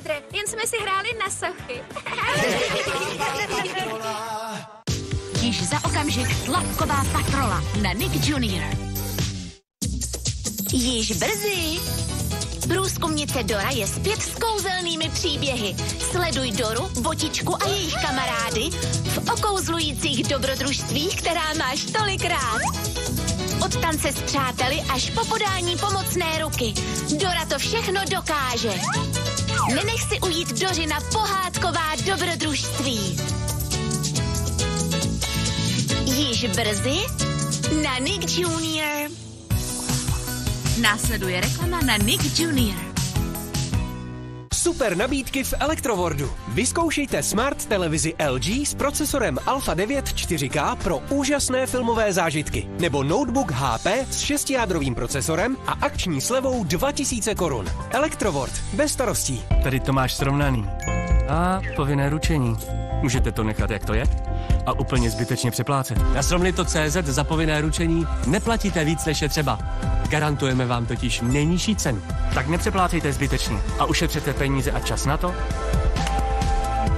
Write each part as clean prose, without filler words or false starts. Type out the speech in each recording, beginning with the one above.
Petře, jen jsme si hráli na sochy. Již za okamžik tlapková patrola na Nick Junior. Již brzy. Průzkumnice Dora je zpět s kouzelnými příběhy. Sleduj Doru, Botičku a jejich kamarády v okouzlujících dobrodružstvích, která máš tolikrát. Od tance s přáteli až po podání pomocné ruky. Dora to všechno dokáže. Nenech si ujít Dořina pohádková dobrodružství. Již brzy na Nick Junior. Následuje reklama na Nick Junior. Super nabídky v Elektrowordu. Vyzkoušejte smart televizi LG s procesorem Alpha 9 4K pro úžasné filmové zážitky. Nebo notebook HP s 6jádrovým procesorem a akční slevou 2000 korun. Elektroworld. Bez starostí. Tady to máš srovnaný. A povinné ručení. Můžete to nechat, jak to je? A úplně zbytečně přeplácet. Na Srovnito.cz za povinné ručení neplatíte víc, než je třeba. Garantujeme vám totiž nejnižší cenu. Tak nepřeplácejte zbytečně a ušetřete peníze a čas na to,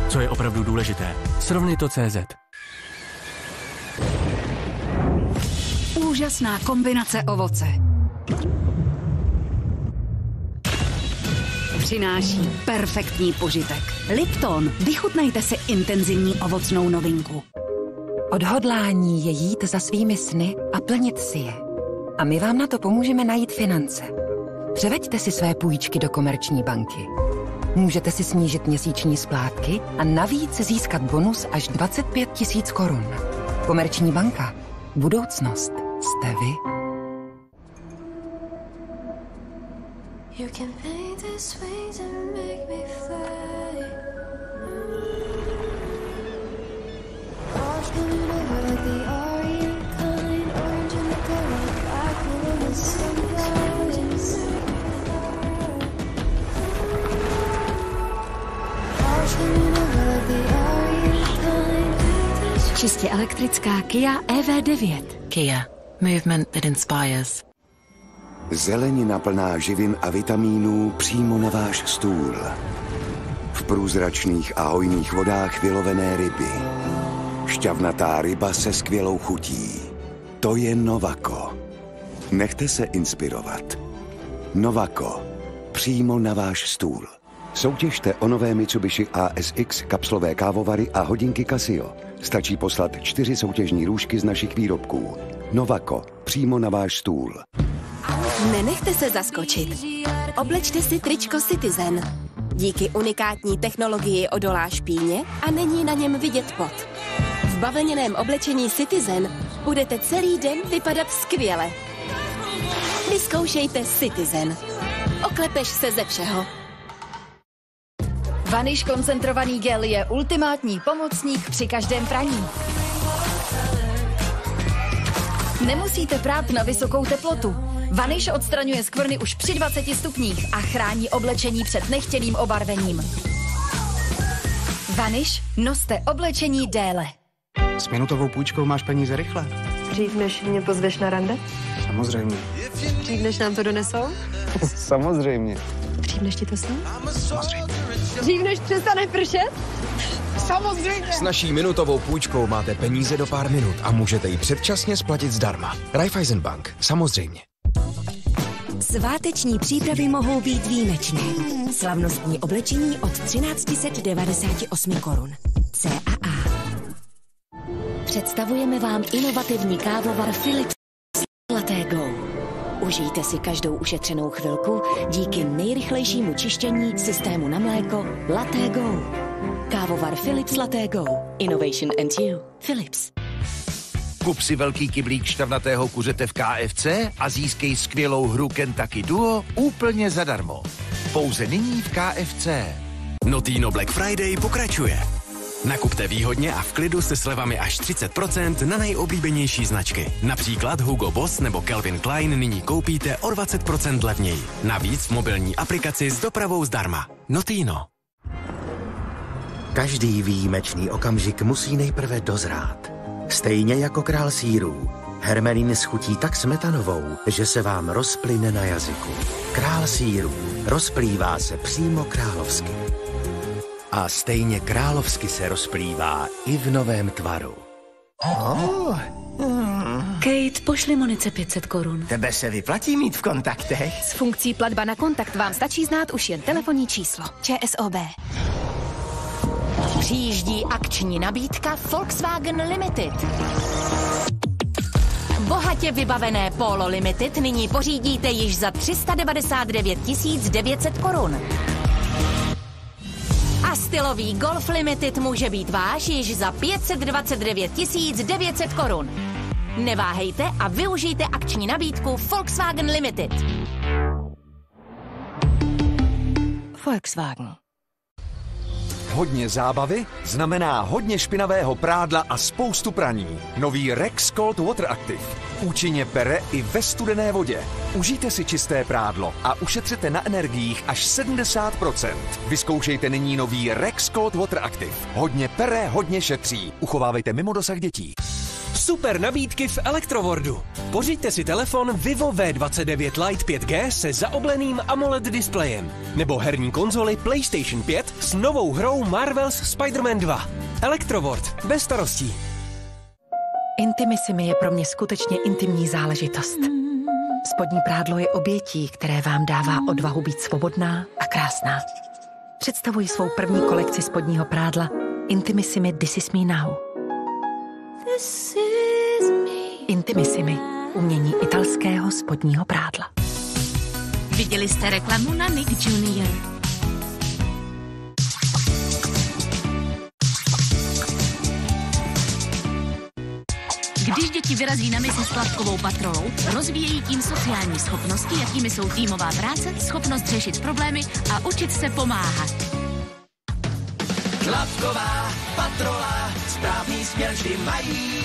co je opravdu důležité. Srovnito.cz. Úžasná kombinace ovoce. Přináší perfektní požitek. Lipton, vychutnejte si intenzivní ovocnou novinku. Odhodlání je jít za svými sny a plnit si je. A my vám na to pomůžeme najít finance. Převeďte si své půjčky do Komerční banky. Můžete si snížit měsíční splátky a navíc získat bonus až 25 000 korun. Komerční banka. Budoucnost jste vy. You can paint this wings and make me fly. Watch me over like the Orient kind, orange and the gold, black and the sunrise. Watch me over like the Orient kind. Čistě elektrická Kia EV9. Kia. Movement that inspires. Zelenina plná živin a vitamínů přímo na váš stůl. V průzračných a hojných vodách vylovené ryby. Šťavnatá ryba se skvělou chutí. To je Novako. Nechte se inspirovat. Novako. Přímo na váš stůl. Soutěžte o nové Mitsubishi ASX kapslové kávovary a hodinky Casio. Stačí poslat 4 soutěžní růžky z našich výrobků. Novako. Přímo na váš stůl. Nenechte se zaskočit. Oblečte si tričko Citizen. Díky unikátní technologii odolá špíně a není na něm vidět pot. V bavlněném oblečení Citizen budete celý den vypadat skvěle. Vyzkoušejte Citizen. Oklepeš se ze všeho. Vaniš koncentrovaný gel je ultimátní pomocník při každém praní. Nemusíte prát na vysokou teplotu. Vaniš odstraňuje skvrny už při 20 stupních a chrání oblečení před nechtěným obarvením. Vaniš, noste oblečení déle. S minutovou půjčkou máš peníze rychle. Dřív než mě pozveš na rande? Samozřejmě. Dřív než nám to donesou? Samozřejmě. Dřív než ti to sní? Samozřejmě. Dřív než přestane pršet? Samozřejmě. S naší minutovou půjčkou máte peníze do pár minut a můžete ji předčasně splatit zdarma. Raiffeisenbank, samozřejmě. Sváteční přípravy mohou být výjimečné. Slavnostní oblečení od 1398 korun. CAA. Představujeme vám inovativní kávovar Philips Latte Go. Užijte si každou ušetřenou chvilku díky nejrychlejšímu čištění systému na mléko Latte Go. Kávovar Philips Latte Go. Innovation and you. Philips. Kup si velký kyblík šťavnatého kuřete v KFC a získej skvělou hru Kentucky Duo úplně zadarmo. Pouze nyní v KFC. Notino Black Friday pokračuje. Nakupte výhodně a v klidu se slevami až 30% na nejoblíbenější značky. Například Hugo Boss nebo Calvin Klein nyní koupíte o 20% levněji. Navíc v mobilní aplikaci s dopravou zdarma. Notino. Každý výjimečný okamžik musí nejprve dozrát. Stejně jako král sýrů. Hermelín schutí tak smetanovou, že se vám rozplyne na jazyku. Král sýrů. Rozplývá se přímo královsky. A stejně královsky se rozplývá i v novém tvaru. Kate, pošli Monice 500 korun. Tebe se vyplatí mít v kontaktech? S funkcí platba na kontakt vám stačí znát už jen telefonní číslo. ČSOB. Přijíždí akční nabídka Volkswagen Limited. Bohatě vybavené Polo Limited nyní pořídíte již za 399 900 korun. A stylový Golf Limited může být váš již za 529 900 korun. Neváhejte a využijte akční nabídku Volkswagen Limited. Volkswagen. Hodně zábavy znamená hodně špinavého prádla a spoustu praní. Nový Rex Cold Water Active. Účinně pere i ve studené vodě. Užijte si čisté prádlo a ušetřete na energiích až 70%. Vyzkoušejte nyní nový Rex Cold Water Active. Hodně pere, hodně šetří. Uchovávejte mimo dosah dětí. Super nabídky v Elektrowordu. Pořiďte si telefon Vivo V29 Lite 5G se zaobleným AMOLED displejem. Nebo herní konzoli PlayStation 5 s novou hrou Marvel's Spider-Man 2. Elektroworld. Bez starostí. Intimissimi je pro mě skutečně intimní záležitost. Spodní prádlo je obětí, které vám dává odvahu být svobodná a krásná. Představuji svou první kolekci spodního prádla Intimissimi This Is Me Now. Intimissimi, umění italského spodního prádla. Viděli jste reklamu na Nick Jr. Když děti vyrazí na misi s Tlapkovou patrolou, rozvíjejí tím sociální schopnosti, jakými jsou týmová práce, schopnost řešit problémy a učit se pomáhat. Tlapková patrola, správný směr vždy mají.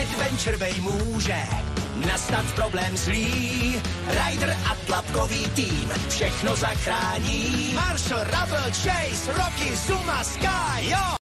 Adventure Bay může nastat problém zlý. Ryder a Tlapkový tým všechno zachrání. Marshall, Rubble, Chase, Rocky, Zuma, Sky, jo!